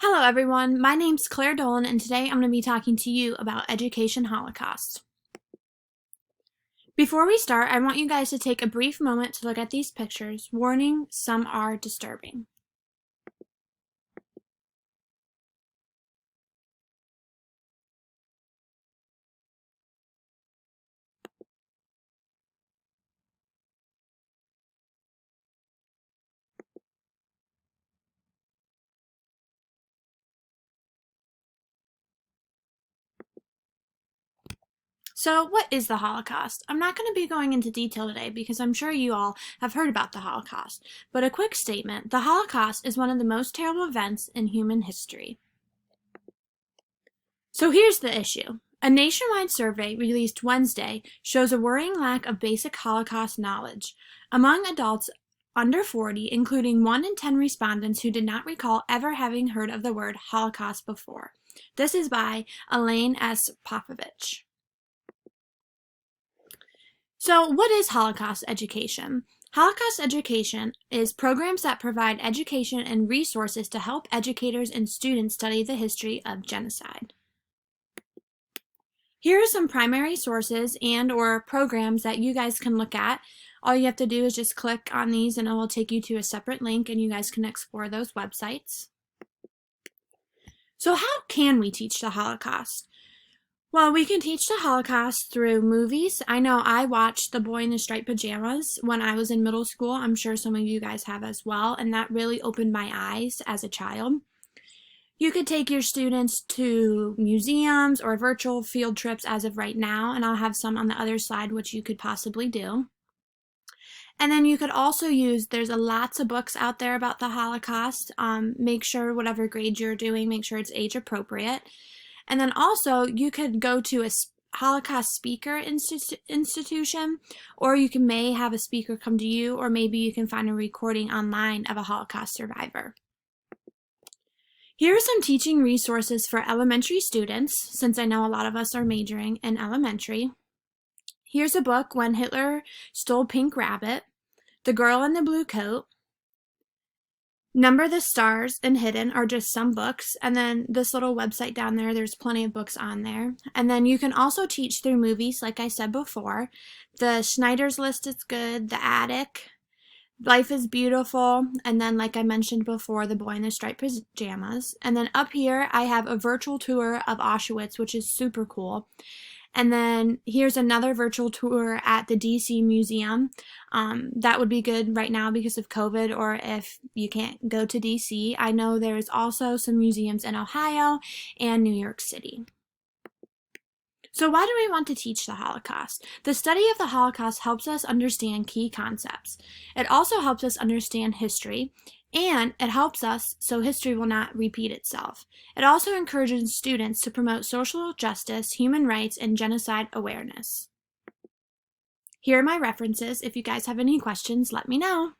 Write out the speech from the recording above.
Hello everyone, my name's Claire Dolan and today I'm going to be talking to you about Education Holocaust. Before we start, I want you guys to take a brief moment to look at these pictures. Warning, some are disturbing. So, what is the Holocaust? I'm not going to be going into detail today because I'm sure you all have heard about the Holocaust, but a quick statement: the Holocaust is one of the most terrible events in human history. So here's the issue. A nationwide survey released Wednesday shows a worrying lack of basic Holocaust knowledge among adults under 40, including 1 in 10 respondents who did not recall ever having heard of the word Holocaust before. This is by Elaine S. Popovich. So what is Holocaust education? Holocaust education is programs that provide education and resources to help educators and students study the history of genocide. Here are some primary sources and or programs that you guys can look at. All you have to do is just click on these and it will take you to a separate link and you guys can explore those websites. So how can we teach the Holocaust? Well, we can teach the Holocaust through movies. I know I watched The Boy in the Striped Pajamas when I was in middle school. I'm sure some of you guys have as well, and that really opened my eyes as a child. You could take your students to museums or virtual field trips as of right now, and I'll have some on the other slide which you could possibly do. And then you could also use, there's lots of books out there about the Holocaust. Make sure whatever grade you're doing, make sure it's age appropriate. And then also you could go to a Holocaust speaker institution, or you may have a speaker come to you, or maybe you can find a recording online of a Holocaust survivor. Here are some teaching resources for elementary students, since I know a lot of us are majoring in elementary. Here's a book, When Hitler Stole Pink Rabbit, The Girl in the Blue Coat, Number the Stars, and Hidden are just some books. And then this little website down there, there's plenty of books on there. And then you can also teach through movies, like I said before. The Schneider's List is good, The Attic, Life is Beautiful, and then like I mentioned before, The Boy in the Striped Pajamas. And then up here I have a virtual tour of Auschwitz, which is super cool. And then here's another virtual tour at the DC Museum. That would be good right now because of COVID, or if you can't go to DC. I know there's also some museums in Ohio and New York City. So why do we want to teach the Holocaust? The study of the Holocaust helps us understand key concepts. It also helps us understand history, and it helps us so history will not repeat itself. It also encourages students to promote social justice, human rights, and genocide awareness. Here are my references. If you guys have any questions, let me know.